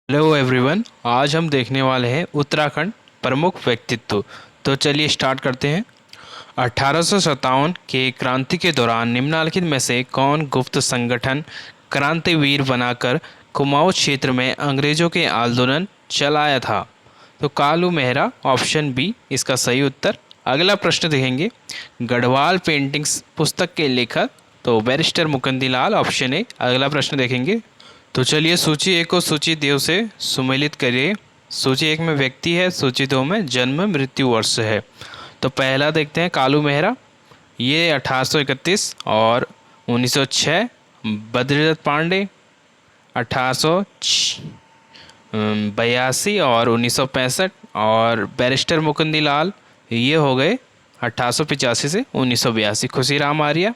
Hello everyone. आज हम देखने वाले हैं उत्तराखंड प्रमुख व्यक्तित्व। तो चलिए स्टार्ट करते हैं। 1857 के क्रांति के दौरान निम्नलिखित में से कौन गुप्त संगठन क्रांतिवीर बनाकर कुमाऊं क्षेत्र में अंग्रेजों के आंदोलन चलाया था? तो कालू मेहरा, ऑप्शन बी इसका सही उत्तर। अगला प्रश्न देखेंगे, गढ़वाल पेंटिंग्स पुस्तक के लेखक तो barrister Mukundi Lal, option A. अगला प्रश्न देखेंगे, तो चलिए सूची एक को सूची दो से सुमेलित करिए। सूची एक में व्यक्ति है, सूची दो में जन्म मृत्यु वर्ष है। तो पहला देखते हैं कालू मेहरा, ये 1831 और 1906। बद्रीदत्त पांडे 1882 और 1965। और बैरिस्टर मुकुंदी लाल ये हो गए 1885 से 1982। खुशीराम आर्य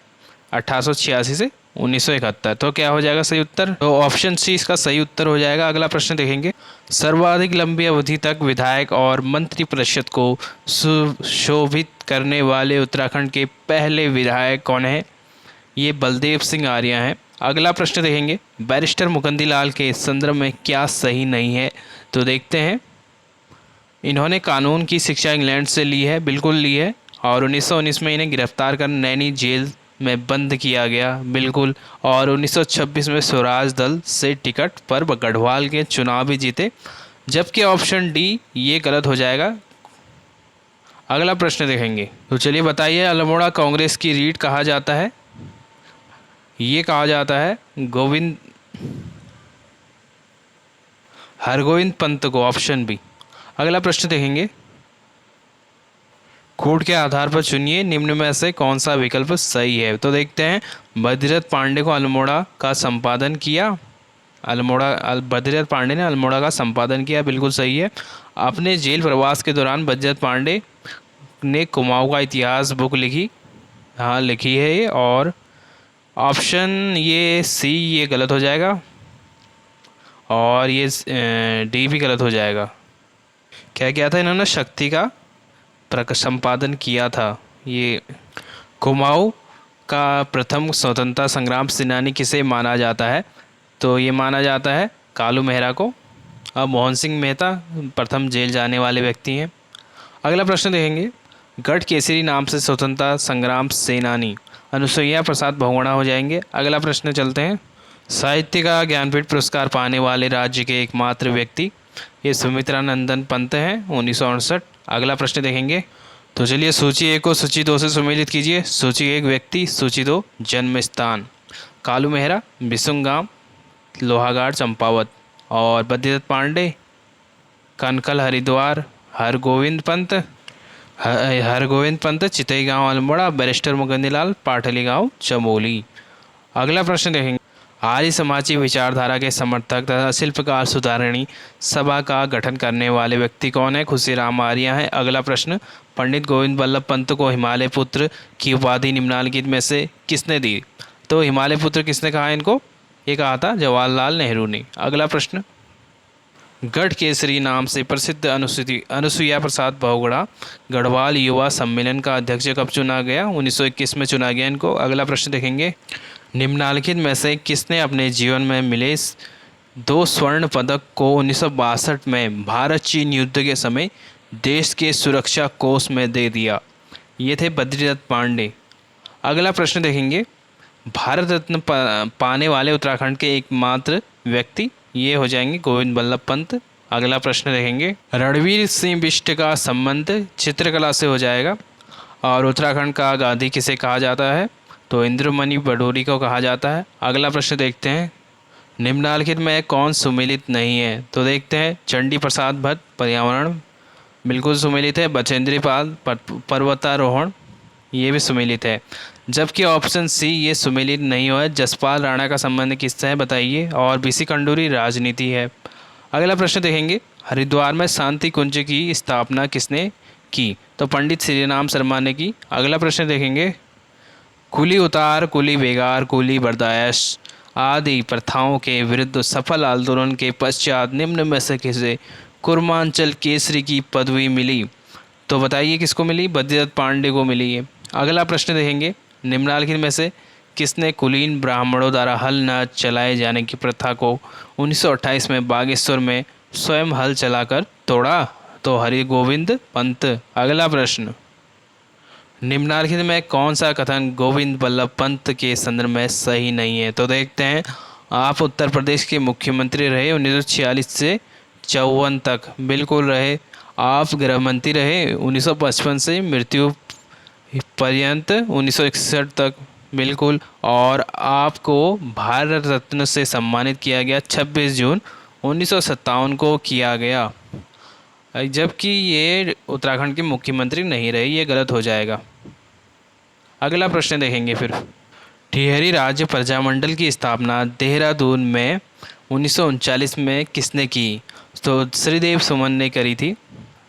1886 से 1971। तो क्या हो जाएगा सही उत्तर? तो ऑप्शन सी इसका सही उत्तर हो जाएगा। अगला प्रश्न देखेंगे, सर्वाधिक लंबी अवधि तक विधायक और मंत्री परिषद को सुशोभित करने वाले उत्तराखंड के पहले विधायक कौन है? ये बलदेव सिंह आर्य हैं। अगला प्रश्न देखेंगे, बैरिस्टर मुकुंदी लाल के संदर्भ में क्या सही नहीं है? तो देखते हैं, इन्होंने कानून की शिक्षा इंग्लैंड से ली है, बिल्कुल ली है। और 1919 में इन्हें गिरफ्तार कर नैनी जेल में बंद किया गया, बिल्कुल। और 1926 में स्वराज दल से टिकट पर गढ़वाल के चुनाव भी जीते, जबकि ऑप्शन डी ये गलत हो जाएगा। अगला प्रश्न देखेंगे, तो चलिए बताइए, अल्मोड़ा कांग्रेस की रीढ़ कहा जाता है? ये कहा जाता है गोविंद हरगोविंद पंत को, ऑप्शन बी। अगला प्रश्न देखेंगे, कोड के आधार पर चुनिए निम्न में से कौन सा विकल्प सही है? तो देखते हैं, बद्रीदत्त पांडे को अल्मोड़ा का संपादन किया। बद्रीदत्त पांडे ने अल्मोड़ा का संपादन किया, बिल्कुल सही है। अपने जेल प्रवास के दौरान बद्रीदत्त पांडे ने कुमाऊं का इतिहास बुक लिखी, हाँ लिखी है ये। और ऑप्शन ये सी ये गलत हो जाएगा, और ये डी भी गलत हो जाएगा। क्या किया था इन्होंने? शक्ति का संपादन किया था। ये कुमाऊं का प्रथम स्वतंत्रता संग्राम सेनानी किसे माना जाता है? तो ये माना जाता है कालू मेहरा को। अब मोहन सिंह मेहता प्रथम जेल जाने वाले व्यक्ति हैं। अगला प्रश्न देखेंगे, गढ़ केसरी नाम से स्वतंत्रता संग्राम सेनानी अनुसुईया प्रसाद बहुगुणा हो जाएंगे। अगला प्रश्न चलते हैं, साहित्य का ज्ञानपीठ पुरस्कार पाने वाले राज्य के एकमात्र व्यक्ति, ये सुमित्रा नंदन पंत हैं, 1968। अगला प्रश्न देखेंगे, तो चलिए सूची एक को सूची दो से सुमेलित कीजिए। सूची एक व्यक्ति, सूची दो जन्म स्थान। कालू मेहरा बिसुंगाम लोहागाड़ चंपावत। और बद्रीदत्त पांडे कनकल हरिद्वार। हरगोविंद पंत चितई गांव अल्मोड़ा। बैरिस्टर मुकुंदी लाल पाटली गांव चमोली। अगला प्रश्न देखेंगे, आर्य समाजी विचारधारा के समर्थक तथा शिल्पकार सुधारणी सभा का गठन करने वाले व्यक्ति कौन है? खुशीराम आर्य हैं। अगला प्रश्न, पंडित गोविंद बल्लभ पंत को हिमालय पुत्र की उपाधि निम्नलिखित में से किसने दी? तो हिमालय पुत्र किसने कहा इनको? ये कहा था जवाहरलाल नेहरू ने। अगला प्रश्न, गढ़ केसरी नाम से प्रसिद्ध अनुसुईया प्रसाद बहुगुणा गढ़वाल युवा सम्मेलन का अध्यक्ष कब चुना गया? 1921 में चुना गया इनको। अगला प्रश्न देखेंगे, निम्नलिखित में से किसने अपने जीवन में मिले 2 स्वर्ण पदक को 1962 में भारत चीन युद्ध के समय देश के सुरक्षा कोष में दे दिया? ये थे बद्रीदत्त पांडे। अगला प्रश्न देखेंगे, भारत रत्न पाने वाले उत्तराखंड के एकमात्र व्यक्ति, ये हो जाएंगे गोविंद बल्लभ पंत। अगला प्रश्न देखेंगे, रणवीर सिंह बिष्ट का संबंध चित्रकला से हो जाएगा। और उत्तराखंड का गांधी किसे कहा जाता है? तो इंद्रमणि बडोरी को कहा जाता है। अगला प्रश्न देखते हैं, निम्नलिखित में कौन सुमेलित नहीं है? तो देखते हैं, चंडी प्रसाद भट्ट पर्यावरण बिल्कुल सुमेलित है। बचेंद्री पाल पर्वतारोहण ये भी सुमेलित है। जबकि ऑप्शन सी ये सुमेलित नहीं हुआ है। जसपाल राणा का संबंध किससे है बताइए? और बीसी खंडूरी राजनीति है। अगला प्रश्न देखेंगे, हरिद्वार में शांति कुंज की स्थापना किसने की? तो पंडित श्रीराम शर्मा ने की। अगला प्रश्न देखेंगे, कुली उतार, कुली बेगार, कुली बर्दाश्त आदि प्रथाओं के विरुद्ध सफल आंदोलन के पश्चात निम्न में से किसे कुर्मांचल केसरी की पदवी मिली? तो बताइए किसको मिली? बद्रीदत्त पांडे को मिली है। अगला प्रश्न देखेंगे, निम्नलिखित में से किसने कुलीन ब्राह्मणों द्वारा हल न चलाए जाने की प्रथा को 1928 में बागेश्वर में स्वयं हल चलाकर तोड़ा? तो हरिगोविंद पंत। अगला प्रश्न, निम्नलिखित में कौन सा कथन गोविंद बल्लभ पंत के संदर्भ में सही नहीं है? तो देखते हैं। आप उत्तर प्रदेश के मुख्यमंत्री रहे 1946 से 54 तक, बिल्कुल रहे। आप गृह मंत्री रहे 1955 से मृत्यु पर्यंत 1961 तक, बिल्कुल। और आपको भारत रत्न से सम्मानित किया गया 26 जून 1957 को किया गया, जबकि ये उत्तराखंड के मुख्यमंत्री नहीं रहे। ये गलत हो जाएगा। अगला प्रश्न देखेंगे फिर। टिहरी राज्य प्रजामंडल की स्थापना देहरादून में 1939 में किसने की? तो श्रीदेव सुमन ने करी थी।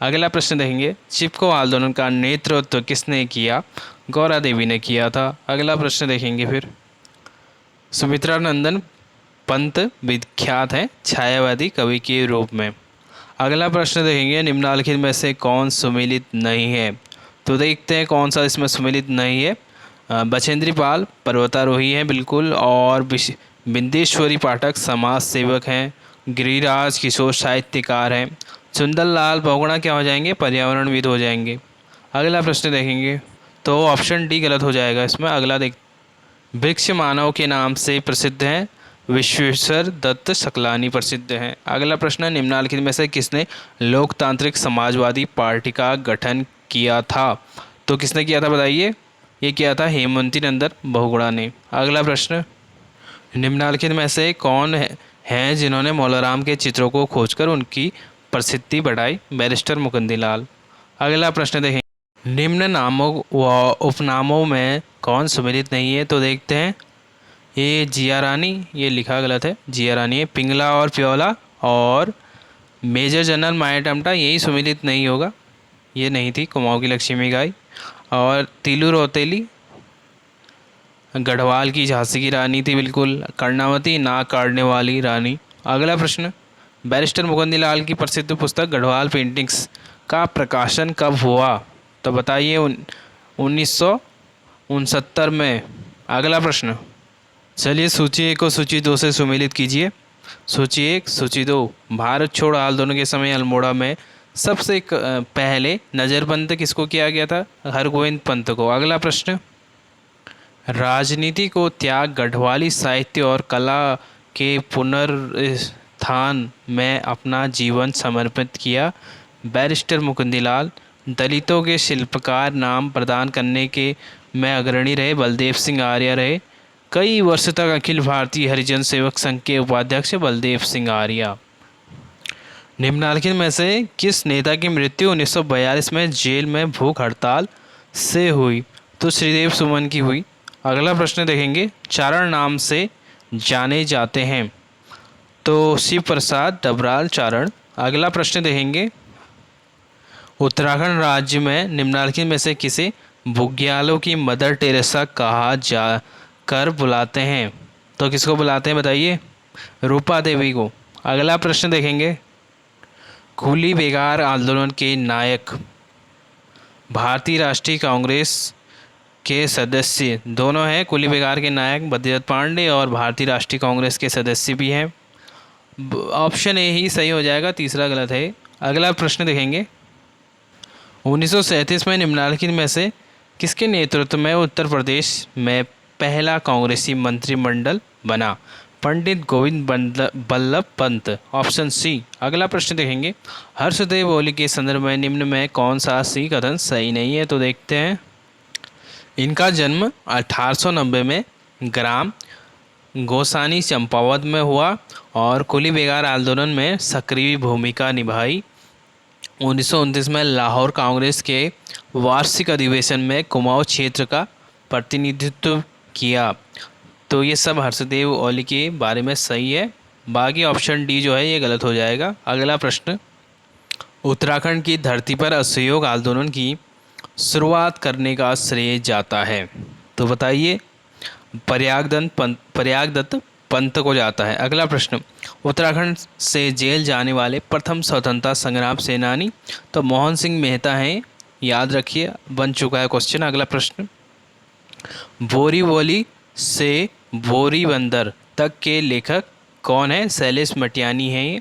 अगला प्रश्न देखेंगे। चिपको आंदोलन का नेतृत्व किसने किया? गौरा देवी ने किया था। अगला प्रश्न देखेंगे फिर। सुमित्रा नंदन पंत विख्यात हैं छायावादी कवि के रूप में। अगला प्रश्न देखेंगे। निम्नलिखित में से कौन सुमेलित नहीं है? तो देखते हैं कौन सा इसमें सुमेलित नहीं है। बचेंद्री पाल पर्वतारोही हैं, बिल्कुल। और बिंदेश्वरी पाठक समाज सेवक हैं। गिरिराज किशोर साहित्यकार हैं। सुंदरलाल बहुगुणा क्या हो जाएंगे? पर्यावरणविद हो जाएंगे। अगला प्रश्न देखेंगे। तो ऑप्शन डी गलत हो जाएगा इसमें। अगला देख, वृक्ष मानव के नाम से प्रसिद्ध हैं, विश्वेश्वर दत्त सकलानी प्रसिद्ध हैं। अगला प्रश्न, निम्नलिखित में से किसने लोकतांत्रिक समाजवादी पार्टी का गठन किया था? तो किसने किया था बताइए? ये किया था हेमवती नंदन बहुगुणा ने। अगला प्रश्न, निम्नलिखित में से कौन हैं जिन्होंने मौलाराम के चित्रों को खोजकर उनकी प्रसिद्धि बढ़ाई? बैरिस्टर मुकुंदलाल। अगला प्रश्न देखें। निम्न नामों व उपनामों में कौन सुमेलित नहीं है? तो देखते हैं। ये जिया रानी, ये लिखा गलत है, जिया रानी है। पिंगला और प्योला और मेजर जनरल माया टमटा, यही सुमेलित नहीं होगा, ये नहीं थी। कुमाऊँ की लक्ष्मी गाय। और तिलू रौतेली गढ़वाल की झांसी की रानी थी, बिल्कुल। कर्णावती नाक काटने वाली रानी। अगला प्रश्न, बैरिस्टर मुकुंदलाल की प्रसिद्ध पुस्तक गढ़वाल पेंटिंग्स का प्रकाशन कब हुआ? तो बताइए 1969 में। अगला प्रश्न, चलिए सूची 1 को सूची 2 से सुमेलित कीजिए। सूची 1 सूची 2। भारत छोड़ो आंदोलन के समय अल्मोड़ा में सबसे पहले नज़रबंद किसको किया गया था? हरगोविंद पंत को। अगला प्रश्न, राजनीति को त्याग गढ़वाली साहित्य और कला के पुनरुत्थान में अपना जीवन समर्पित किया। बैरिस्टर मुकुंदलाल। दलितों के शिल्पकार नाम प्रदान करने के में अग्रणी रहे, बलदेव सिंह आर्य रहे। कई वर्ष तक अखिल भारतीय हरिजन सेवक संघ के उपाध्यक्ष बलदेव सिंह आर्य। निम्नलिखित में से किस नेता की मृत्यु 1942 में जेल में भूख हड़ताल से हुई? तो श्रीदेव सुमन की हुई। अगला प्रश्न देखेंगे। चारण नाम से जाने जाते हैं? तो शिव प्रसाद डबराल चारण। अगला प्रश्न देखेंगे। उत्तराखंड राज्य में निम्नलिखित में से किसे बुग्यालों की मदर टेरेसा कहा जा कर बुलाते हैं? तो किसको बुलाते हैं बताइए? रूपा देवी को। अगला प्रश्न देखेंगे। कुली बेगार आंदोलन के नायक भारतीय राष्ट्रीय कांग्रेस के सदस्य दोनों हैं। कुली बेगार के नायक बद्रीदत्त पांडे और भारतीय राष्ट्रीय कांग्रेस के सदस्य भी हैं। ऑप्शन ए ही सही हो जाएगा, तीसरा गलत है। अगला प्रश्न देखेंगे। 1937 में निम्नलिखित में से किसके नेतृत्व में उत्तर प्रदेश में पहला कांग्रेसी मंत्रिमंडल बना? पंडित गोविंद बल्लभ पंत। Option C. अगला प्रश्न देखेंगे। हर्षदेव ओली के संदर्भ में निम्न में कौन सा सी कथन सही नहीं है? तो देखते हैं। इनका जन्म 1890 में ग्राम गोसानी चंपावत में हुआ और कुली बेगार आंदोलन में सक्रिय भूमिका निभाई। 1929 में लाहौर कांग्रेस के वार्षिक अधिवेशन में कुमाऊं क्षेत्र का प्रतिनिधित्व किया। तो ये सब हर्षदेव ओली के बारे में सही है। बाकी ऑप्शन डी जो है ये गलत हो जाएगा। अगला प्रश्न। उत्तराखंड की धरती पर असहयोग आंदोलन की शुरुआत करने का श्रेय जाता है? तो बताइए। प्रयागदत्त पंत को जाता है। अगला प्रश्न। उत्तराखंड से जेल जाने वाले प्रथम स्वतंत्रता संग्राम सेनानी? तो मोहन सिंह मेहता हैं, याद रखिए, बन चुका है क्वेश्चन। अगला प्रश्न। बोरीवली से बोरीबंदर तक के लेखक कौन है? शैलेश मटियानी है ये।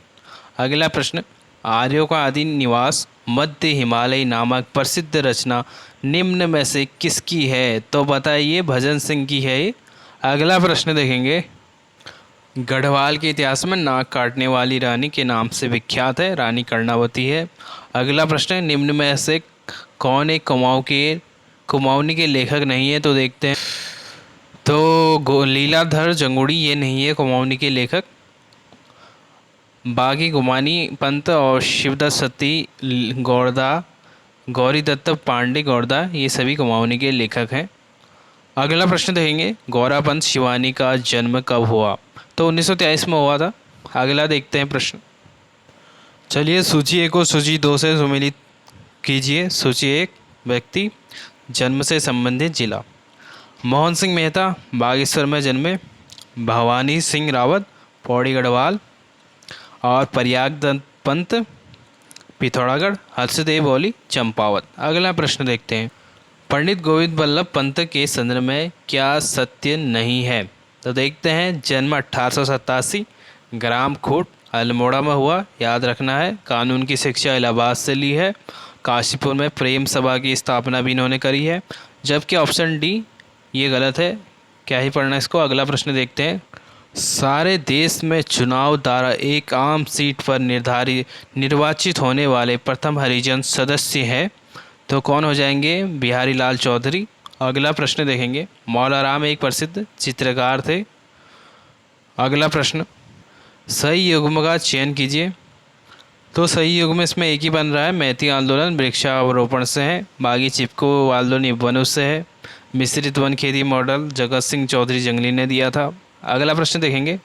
अगला प्रश्न, आर्यों का आदि निवास मध्य हिमालय नामक प्रसिद्ध रचना निम्न में से किसकी है? तो बताइए, भजन सिंह की है ये। अगला प्रश्न देखेंगे, गढ़वाल के इतिहास में नाक काटने वाली रानी के नाम से विख्यात है, रानी कर्णावती है। अगला प्रश्न है, निम्न में से कौन एक कुमाऊनी के लेखक नहीं है? तो देखते हैं, तो लीलाधर जंगुड़ी ये नहीं है कुमाऊनी के लेखक। बागी गुमानी पंत और शिवदत्त सती गौरदा, गौरी दत्त पांडे गौरदा, ये सभी कुमाऊनी के लेखक हैं। अगला प्रश्न देखेंगे, गौरापंत शिवानी का जन्म कब हुआ? तो 1923 में हुआ था। अगला देखते हैं प्रश्न। चलिए, सूची 1 को सूची 2 से सुमेलित कीजिए। सूची 1, व्यक्ति, जन्म से संबंधित जिला। मोहन सिंह मेहता बागेश्वर में जन्मे। भवानी सिंह रावत पौड़ी गढ़वाल। और प्रयाग दत्त पंत पिथौरागढ़। हर्षदेव ओली चंपावत। अगला प्रश्न देखते हैं, पंडित गोविंद बल्लभ पंत के संदर्भ में क्या सत्य नहीं है? तो देखते हैं, जन्म 1887, ग्राम खूट अल्मोड़ा में हुआ, याद रखना है। कानून की शिक्षा इलाहाबाद से ली है। काशीपुर में प्रेम सभा की स्थापना भी इन्होंने करी है। जबकि ऑप्शन डी ये गलत है, क्या ही पढ़ना इसको। अगला प्रश्न देखते हैं, सारे देश में चुनाव द्वारा एक आम सीट पर निर्वाचित होने वाले प्रथम हरिजन सदस्य हैं, तो कौन हो जाएंगे? बिहारी लाल चौधरी। अगला प्रश्न देखेंगे, मौला राम एक प्रसिद्ध चित्रकार थे। अगला प्रश्न, सही युग्म का चयन कीजिए। तो सही युग्म इसमें एक ही बन रहा है, मैती आंदोलन वृक्षारोपण से है, बागी चिपको आंदोलन वनों से है, मिश्रित वन खेती मॉडल जगत सिंह चौधरी जंगली ने दिया था। अगला प्रश्न देखेंगे,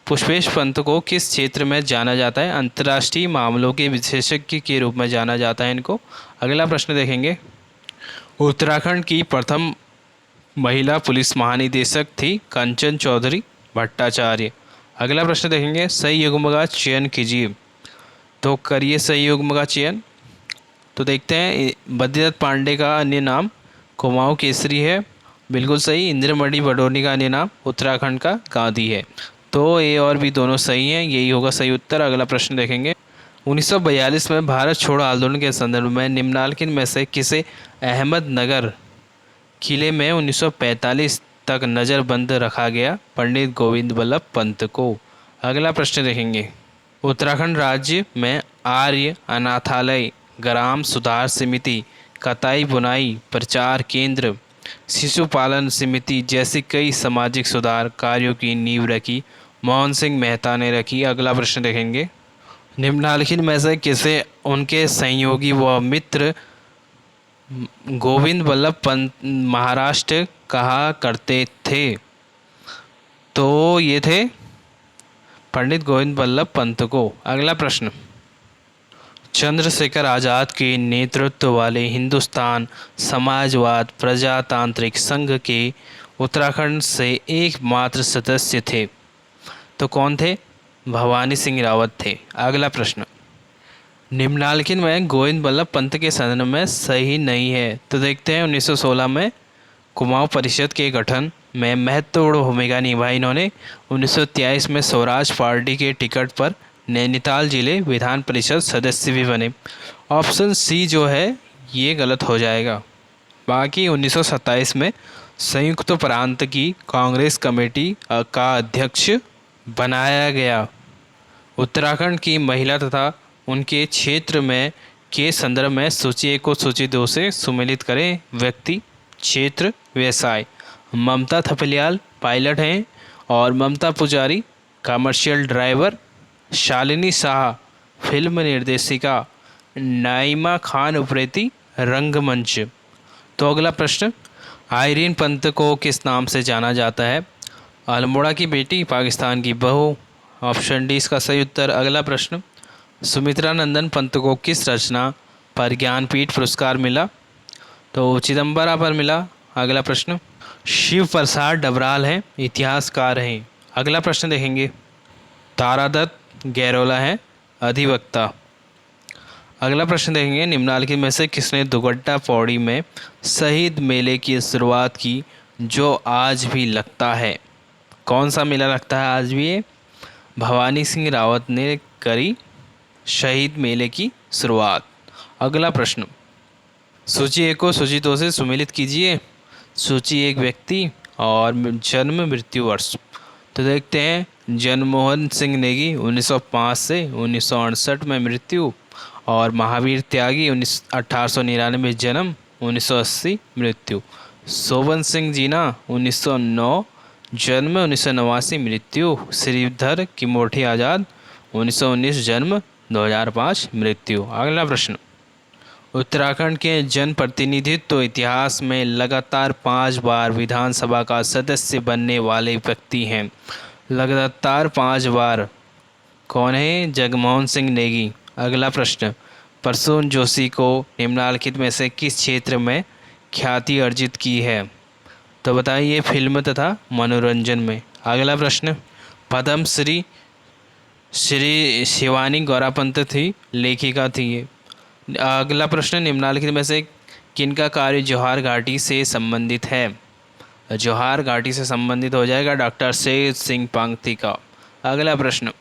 पुष्पेश पंत को किस क्षेत्र में जाना जाता है? अंतर्राष्ट्रीय मामलों के विशेषज्ञ के रूप में जाना जाता है इनको। अगला प्रश्न देखेंगे, उत्तराखंड की प्रथम महिला पुलिस महानिदेशक थी कंचन चौधरी भट्टाचार्य। अगला प्रश्न देखेंगे, सही युग्म का चयन कीजिए। तो करिए सही युग्म का चयन। तो देखते हैं, बद्रीदत्त पांडे का अन्य नाम कुमाऊं केसरी है, बिल्कुल सही। इंद्रमणि बडोनी का अन्य नाम उत्तराखंड का गांधी है। तो ए और बी दोनों सही हैं, यही होगा सही उत्तर। अगला प्रश्न देखेंगे, 1942 में भारत छोड़ो आंदोलन के संदर्भ में निम्नलिखित में से किसे अहमदनगर किले में 1945 तक नज़रबंद रखा गया? पंडित गोविंद बल्लभ पंत को। अगला प्रश्न देखेंगे, उत्तराखंड राज्य में आर्य अनाथालय, ग्राम सुधार समिति, कताई बुनाई प्रचार केंद्र, शिशु पालन समिति जैसे कई सामाजिक सुधार कार्यों की नींव रखी मोहन सिंह मेहता ने रखी। अगला प्रश्न देखेंगे, निम्नलिखित में से किसे उनके सहयोगी व मित्र गोविंद बल्लभ पंत महाराष्ट्र कहा करते थे? तो ये थे पंडित गोविंद बल्लभ पंत को। अगला प्रश्न, चंद्रशेखर आज़ाद के नेतृत्व वाले हिंदुस्तान समाजवाद प्रजातांत्रिक संघ के उत्तराखंड से एकमात्र सदस्य थे, तो कौन थे? भवानी सिंह रावत थे। अगला प्रश्न, निम्नलिखित में गोविंद बल्लभ पंत के संदर्भ में सही नहीं है। तो देखते हैं, 1916 में कुमाऊं परिषद के गठन में महत्वपूर्ण भूमिका निभाई इन्होंने। 1923 में स्वराज पार्टी के टिकट पर नैनीताल जिले विधान परिषद सदस्य भी बने। ऑप्शन सी जो है ये गलत हो जाएगा। बाकी 1927 में संयुक्त प्रांत की कांग्रेस कमेटी का अध्यक्ष बनाया गया। उत्तराखंड की महिला तथा उनके क्षेत्र में के संदर्भ में सूची 1 को सूची 2 से सुमेलित करें। व्यक्ति, क्षेत्र, व्यवसाय। ममता थपलियाल पायलट हैं और ममता पुजारी commercial driver. Shalini Shah film निर्देशिका। नाइमा खान उप्रेती रंगमंच। तो अगला प्रश्न, आयरीन पंत को किस नाम से जाना जाता है? अल्मोड़ा की बेटी, पाकिस्तान की बहू। ऑप्शन डी इसका सही उत्तर। अगला प्रश्न, सुमित्रा नंदन पंत को किस रचना पर ज्ञानपीठ पुरस्कार मिला? तो चिदम्बरा पर मिला। अगला प्रश्न, शिव प्रसाद डबराल हैं, इतिहासकार हैं। अगला प्रश्न देखेंगे, तारादत्त गैरोला हैं, अधिवक्ता। अगला प्रश्न देखेंगे, निम्नलिखित में से किसने दुगड्डा पौड़ी में शहीद मेले की शुरुआत की जो आज भी लगता है? कौन सा मेला लगता है आज भी? ये भवानी सिंह रावत ने करी शहीद मेले की शुरुआत। अगला प्रश्न, सूची एक को सूची दो से सुमेलित कीजिए। सूची एक, व्यक्ति और जन्म मृत्यु वर्ष। तो देखते हैं, जनमोहन सिंह नेगी 1905 से 1968 में मृत्यु, और महावीर त्यागी 1899 जन्म, 1980 मृत्यु। शोभन सिंह जीना 1909 जन्म, 1989 मृत्यु। श्रीधर किमोठी आज़ाद 1919 जन्म, 2005 मृत्यु। अगला प्रश्न, उत्तराखंड के जनप्रतिनिधित्व इतिहास में लगातार 5 बार विधानसभा का सदस्य बनने वाले व्यक्ति हैं। लगातार 5 बार कौन है? जगमोहन सिंह नेगी। अगला प्रश्न, प्रसून जोशी को निम्नलिखित में से किस क्षेत्र में ख्याति अर्जित की है? तो बताइए, फिल्म तथा मनोरंजन में। अगला प्रश्न, पद्मश्री श्री शिवानी गौरापंत थी, लेखिका थी ये। अगला प्रश्न, निम्नलिखित में से किनका कार्य जौहर घाटी से संबंधित है? जौहर घाटी से संबंधित हो जाएगा डॉक्टर शेर सिंह पांगती का। अगला प्रश्न,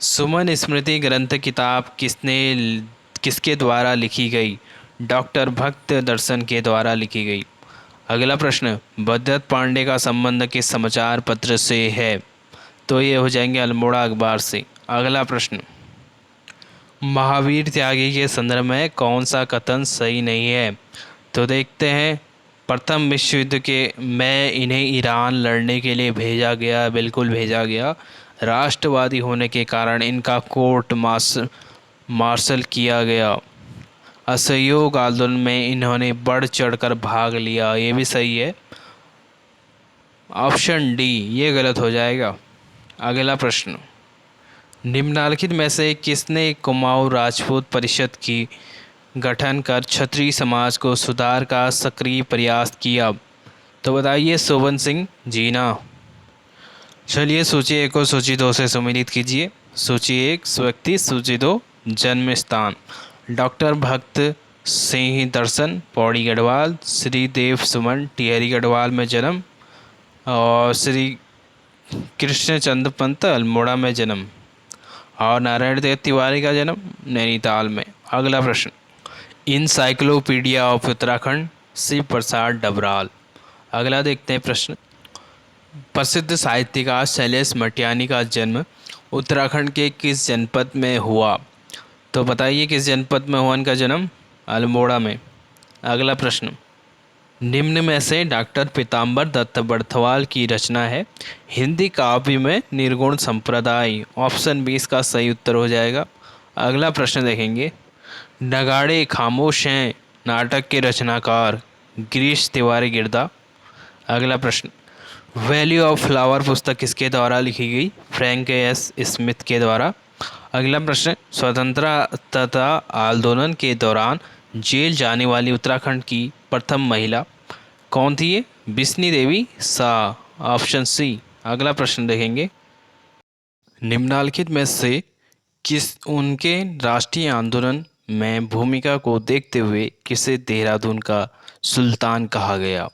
सुमन स्मृति ग्रंथ किताब किसके द्वारा लिखी गई? डॉक्टर भक्त दर्शन के द्वारा लिखी गई। अगला प्रश्न, भद्रत पांडे का संबंध किस समाचार पत्र से है? तो ये हो जाएंगे अल्मोड़ा अखबार से। अगला प्रश्न, महावीर त्यागी के संदर्भ में कौन सा कथन सही नहीं है? तो देखते हैं, प्रथम विश्व युद्ध के में इन्हें ईरान लड़ने के लिए भेजा गया, बिल्कुल भेजा गया। राष्ट्रवादी होने के कारण इनका कोर्ट मार्शल किया गया। असहयोग आंदोलन में इन्होंने बढ़ चढ़कर भाग लिया, ये भी सही है। ऑप्शन डी ये गलत हो जाएगा। अगला प्रश्न, निम्नलिखित में से किसने कुमाऊं राजपूत परिषद की गठन कर क्षत्रिय समाज को सुधार का सक्रिय प्रयास किया? तो बताइए, शोभन सिंह जीना। चलिए, सूची एक को सूची दो से सम्मिलित कीजिए। सूची एक, व्यक्ति। सूची दो, जन्म स्थान। डॉक्टर भक्त सिंह दर्शन, पौड़ी गढ़वाल। श्री देव सुमन, टिहरी गढ़वाल में जन्म, और श्री कृष्णचंद्र पंत, अल्मोड़ा में जन्म, और नारायण देव तिवारी का जन्म नैनीताल में। अगला प्रश्न, इंसाइक्लोपीडिया ऑफ उत्तराखंड, शिव प्रसाद डबराल। अगला देखते हैं प्रश्न, प्रसिद्ध साहित्यकार शैलेश मटियानी का जन्म उत्तराखंड के किस जनपद में हुआ? तो बताइए, किस जनपद में हुआ इनका जन्म? अल्मोड़ा में। अगला प्रश्न, निम्न में से डॉक्टर पीताम्बर दत्त बड़थवाल की रचना है हिंदी काव्य में निर्गुण संप्रदाय। ऑप्शन बी इसका सही उत्तर हो जाएगा। अगला प्रश्न देखेंगे, नगाड़े खामोश हैं नाटक के रचनाकार गिरीश तिवारी गिरदा। अगला प्रश्न, वैल्यू ऑफ फ्लावर पुस्तक किसके द्वारा लिखी गई? फ्रैंक एस स्मिथ के द्वारा। अगला प्रश्न, स्वतंत्रता आंदोलन के दौरान जेल जाने वाली उत्तराखंड की प्रथम महिला कौन थी? ये बिस्नी देवी शाह। Option C. अगला प्रश्न देखेंगे, निम्नलिखित में से किस उनके राष्ट्रीय आंदोलन में भूमिका को देखते हुए किसे देहरादून का सुल्तान कहा गया?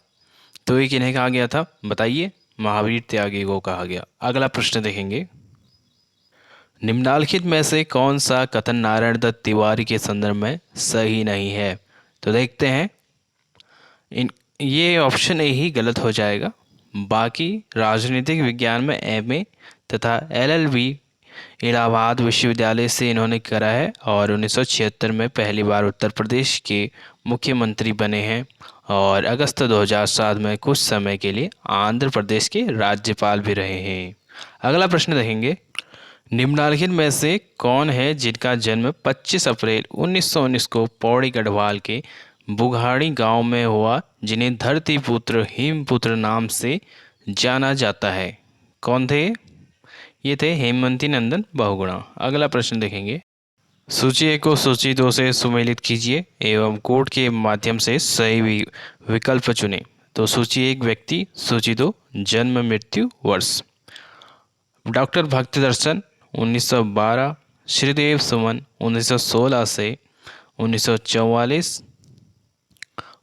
तो ये किन्हें कहा गया था? बताइए, महावीर त्यागी को कहा गया। अगला प्रश्न देखेंगे, निम्नलिखित में से कौन सा कथन नारायण दत्त तिवारी के संदर्भ में सही नहीं है? तो देखते हैं, ये ऑप्शन ए ही गलत हो जाएगा। बाकी राजनीतिक विज्ञान में एमए तथा एलएलबी इलाहाबाद विश्वविद्यालय से इन्होंने करा है, और 1976 में पहली बार उत्तर प्रदेश के मुख्यमंत्री बने हैं, और अगस्त 2007 में कुछ समय के लिए आंध्र प्रदेश के राज्यपाल भी रहे हैं। अगला प्रश्न देखेंगे, निम्नलिखित में से कौन है जिनका जन्म 25 अप्रैल 1919 को पौड़ी गढ़वाल के बुघाड़ी गांव में हुआ, जिन्हें धरतीपुत्र हेमपुत्र नाम से जाना जाता है? कौन थे? ये थे हेमवंती नंदन बहुगुणा। अगला प्रश्न देखेंगे, सूची एक को सूची दो से सुमेलित कीजिए एवं कोड के माध्यम से सही विकल्प चुनें। तो सूची एक, व्यक्ति। सूची दो, जन्म मृत्यु वर्ष। डॉक्टर भक्त दर्शन 1912, श्रीदेव सुमन 1916 से 1944,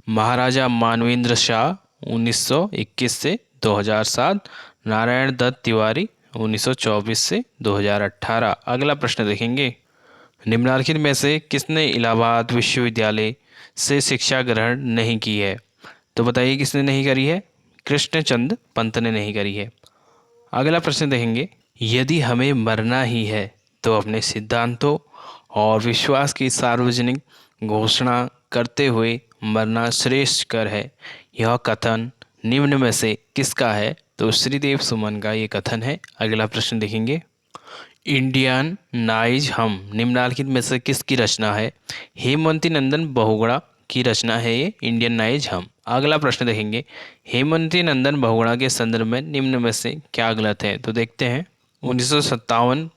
महाराजा मानवेंद्र शाह 1921 से 2007, नारायण दत्त तिवारी 1924 से 2018। अगला प्रश्न देखेंगे, निम्नलिखित में से किसने इलाहाबाद विश्वविद्यालय से शिक्षा ग्रहण नहीं की है? तो बताइए किसने नहीं करी है? कृष्णचंद पंत ने नहीं करी है। अगला प्रश्न देखेंगे, यदि हमें मरना ही है तो अपने सिद्धांतों और विश्वास की सार्वजनिक घोषणा करते हुए मरना श्रेष्ठ कर है, यह कथन निम्न में से किसका है? तो श्रीदेव सुमन का ये कथन है। अगला प्रश्न देखेंगे, इंडियन नाइज हम निम्नलिखित में से किसकी रचना है? हेमवती नंदन बहुगुणा की रचना है ये इंडियन नाइज हम। अगला प्रश्न देखेंगे, हेमवती नंदन बहुगुणा के संदर्भ में निम्न में से क्या गलत है? तो देखते हैं, 1957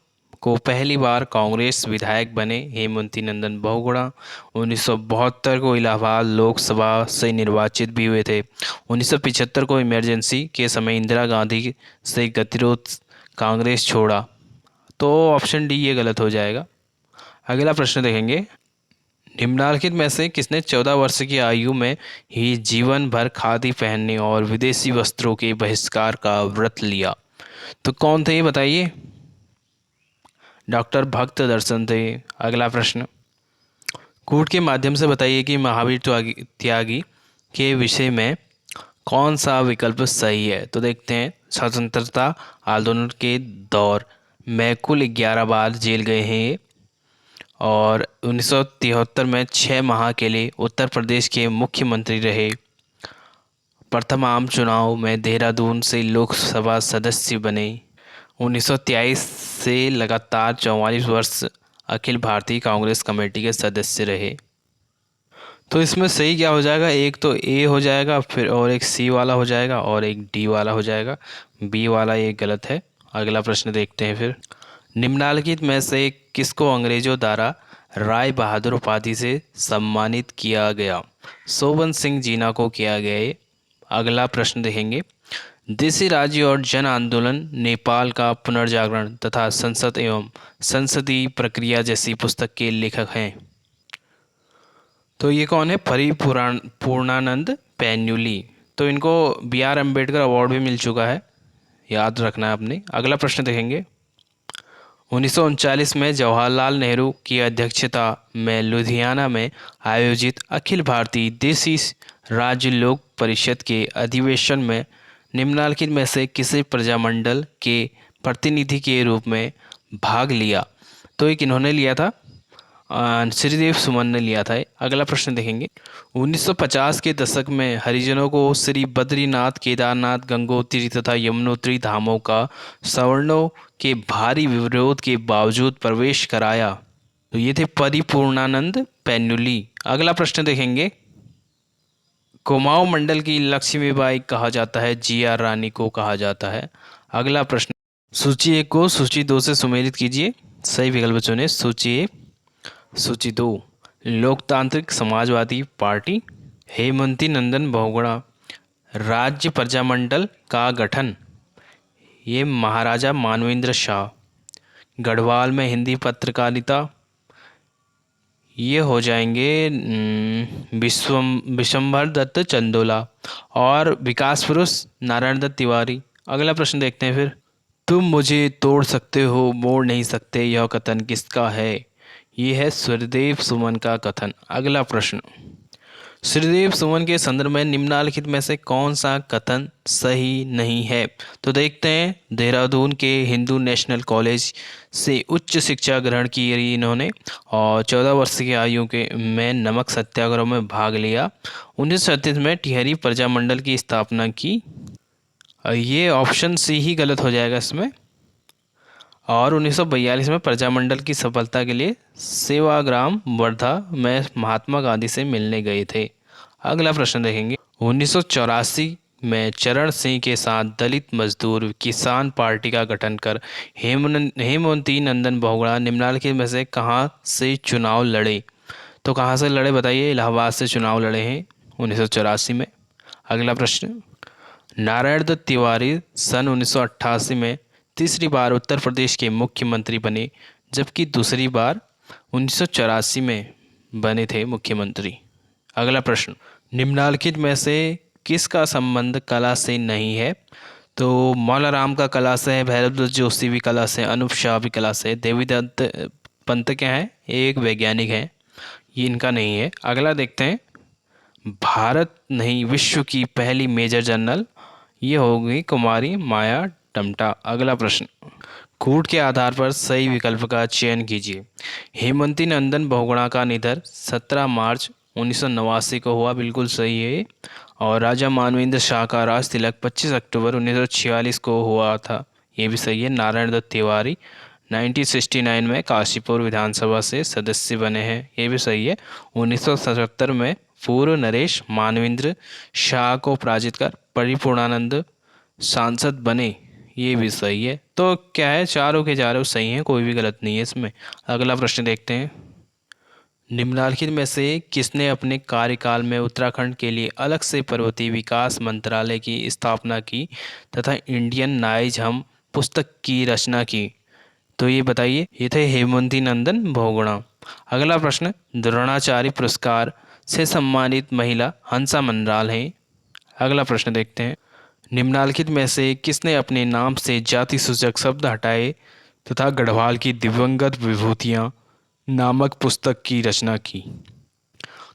को पहली बार कांग्रेस विधायक बने हेमवती नंदन बहुगुणा। 1972 को इलाहाबाद लोकसभा से निर्वाचित भी हुए थे। 1975 को इमरजेंसी के समय इंदिरा गांधी से गतिरोध कांग्रेस छोड़ा। तो ऑप्शन डी ये गलत हो जाएगा। अगला प्रश्न देखेंगे, निम्नलिखित में से किसने 14 वर्ष की आयु में ही जीवन भर खादी पहनने और विदेशी वस्त्रों के बहिष्कार का व्रत लिया? तो कौन थे ये बताइए? डॉक्टर भक्त दर्शन थे। अगला प्रश्न, कूट के माध्यम से बताइए कि महावीर त्यागी के विषय में कौन सा विकल्प सही है? तो देखते हैं, स्वतंत्रता आंदोलन के दौर में कुल 11 बार जेल गए हैं ये, और 1973 में 6 माह के लिए उत्तर प्रदेश के मुख्यमंत्री रहे। प्रथम आम चुनाव में देहरादून से लोकसभा सदस्य बने। 1923 से लगातार 44 वर्ष अखिल भारतीय कांग्रेस कमेटी के सदस्य रहे। तो इसमें सही क्या हो जाएगा? एक तो ए हो जाएगा, फिर और एक सी वाला हो जाएगा, और एक डी वाला हो जाएगा। बी वाला ये गलत है। अगला प्रश्न देखते हैं फिर, निम्नलिखित में से किसको अंग्रेजों द्वारा राय बहादुर उपाधि से सम्मानित किया गया? सोबन सिंह जीना को किया गया ये। अगला प्रश्न देखेंगे, देसी राज्य और जन आंदोलन, नेपाल का पुनर्जागरण तथा संसद एवं संसदीय प्रक्रिया जैसी पुस्तक के लेखक हैं। तो ये कौन है? पूर्णानंद पैन्युली। तो इनको BR अम्बेडकर अवार्ड भी मिल चुका है, याद रखना है आपने। अगला प्रश्न देखेंगे, 1939 में जवाहरलाल नेहरू की अध्यक्षता में लुधियाना में आयोजित अखिल भारतीय देसी राज्य लोक परिषद के अधिवेशन में निम्नलिखित में से किसी प्रजामंडल के प्रतिनिधि के रूप में भाग लिया? तो एक इन्होंने लिया था, श्रीदेव सुमन ने लिया था। अगला प्रश्न देखेंगे, 1950 के दशक में हरिजनों को श्री बद्रीनाथ, केदारनाथ, गंगोत्री तथा यमुनोत्री धामों का सवर्णों के भारी विरोध के बावजूद प्रवेश कराया। तो ये थे परिपूर्णानंद पैन्युली। अगला प्रश्न देखेंगे, कुमाऊं मंडल की लक्ष्मीबाई कहा जाता है, GR रानी को कहा जाता है। अगला प्रश्न, सूची 1 को सूची 2 से सुमेलित कीजिए। सही विकल्प चुने। सूची 1, सूची 2, लोकतांत्रिक समाजवादी पार्टी, हेमवती नंदन बहुगुणा, राज्य प्रजामंडल का गठन, ये महाराजा मानवेंद्र शाह, गढ़वाल में हिंदी पत्रकारिता, ये हो जाएंगे विश्वंभर दत्त चंदोला, और विकास पुरुष नारायण दत्त तिवारी। अगला प्रश्न देखते हैं फिर, तुम मुझे तोड़ सकते हो मोड़ नहीं सकते, यह कथन किसका है? ये है श्रीदेव सुमन का कथन। अगला प्रश्न, श्रीदेव सुमन के संदर्भ में निम्नलिखित में से कौन सा कथन सही नहीं है? तो देखते हैं, देहरादून के हिंदू नेशनल कॉलेज से उच्च शिक्षा ग्रहण की इन्होंने, और 14 वर्ष की आयु के में नमक सत्याग्रह में भाग लिया। 1937 में टिहरी प्रजामंडल की स्थापना की। ये ऑप्शन सी ही गलत हो जाएगा इसमें। और 1942 में प्रजामंडल की सफलता के लिए सेवाग्राम वर्धा में महात्मा गांधी से मिलने गए थे। अगला प्रश्न देखेंगे, 1984 में चरण सिंह के साथ दलित मजदूर किसान पार्टी का गठन कर हेमवती नंदन बहुगुणा निम्नलिखित में से कहाँ से चुनाव लड़े? तो कहाँ से लड़े बताइए? इलाहाबाद से चुनाव लड़े हैं 1984 में। अगला प्रश्न, नारायण दत्त तिवारी सन 1988 में तीसरी बार उत्तर प्रदेश के मुख्यमंत्री बने, जबकि दूसरी बार 1984 में बने थे मुख्यमंत्री। अगला प्रश्न, निम्नलिखित में से किसका संबंध कला से नहीं है? तो मौला राम का कला से है, भैरवदत्त जोशी भी कला से, अनूप शाह भी कला से, देवीदत्त पंत क्या है? एक वैज्ञानिक है, ये इनका नहीं है। अगला देखते हैं, भारत नहीं विश्व की पहली मेजर जनरल, ये होगी कुमारी माया टम्टा। अगला प्रश्न, कूट के आधार पर सही विकल्प का चयन कीजिए। हेमंती नंदन बहुगुणा का निधन 17 मार्च 1989 को हुआ, बिल्कुल सही है। और राजा मानवेंद्र शाह का राज तिलक 25 अक्टूबर 1946 को हुआ था, ये भी सही है। नारायण दत्त तिवारी 1969 में काशीपुर विधानसभा से सदस्य बने हैं, ये भी सही है। 1977 में पूर्व नरेश मानवेंद्र शाह को पराजित कर परिपूर्णानंद सांसद बने, ये भी सही है। तो क्या है, चारों के चारों सही हैं, कोई भी गलत नहीं है इसमें। अगला प्रश्न देखते हैं, निम्नलिखित में से किसने अपने कार्यकाल में उत्तराखंड के लिए अलग से पर्वतीय विकास मंत्रालय की स्थापना की तथा इंडियन नाइज हम पुस्तक की रचना की? तो ये बताइए, ये थे हेमवती नंदन बहुगुणा। अगला प्रश्न, द्रोणाचार्य पुरस्कार से सम्मानित महिला हंसा मंडराल हैं। अगला प्रश्न देखते हैं, निम्नलिखित में से किसने अपने नाम से जाति सूचक शब्द हटाए तथा गढ़वाल की दिवंगत विभूतियां नामक पुस्तक की रचना की?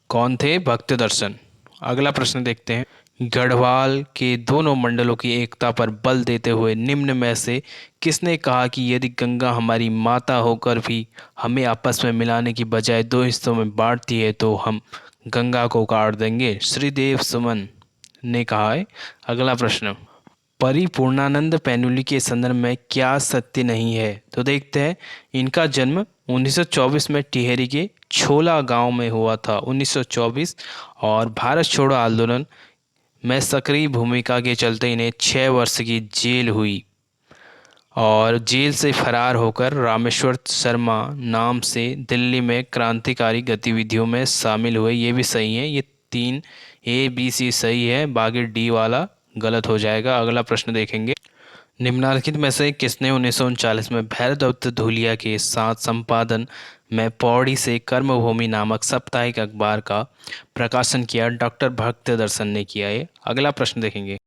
कौन थे? भक्त दर्शन। अगला प्रश्न देखते हैं, गढ़वाल के दोनों मंडलों की एकता पर बल देते हुए निम्न में से किसने कहा कि यदि गंगा हमारी माता होकर भी हमें आपस में मिलाने की बजाय दो हिस्सों में बांटती है तो हम गंगा को काट देंगे? श्रीदेव सुमन ने कहा है। अगला प्रश्न, परिपूर्णानंद पैनुली के संदर्भ में क्या सत्य नहीं है? तो देखते हैं, इनका जन्म 1924 में टिहरी के छोला गांव में हुआ था, 1924। और भारत छोड़ो आंदोलन में सक्रिय भूमिका के चलते इन्हें 6 वर्ष की जेल हुई और जेल से फरार होकर रामेश्वर शर्मा नाम से दिल्ली में क्रांतिकारी गतिविधियों में शामिल हुए, ये भी सही है। ये 3 A B C सही है, बाकी डी वाला गलत हो जाएगा। अगला प्रश्न देखेंगे, निम्नलिखित में से किसने 1939 में भैरवदत्त धूलिया के साथ संपादन में पौड़ी से कर्मभूमि नामक साप्ताहिक अखबार का प्रकाशन किया? डॉक्टर भक्त दर्शन ने किया है। अगला प्रश्न देखेंगे,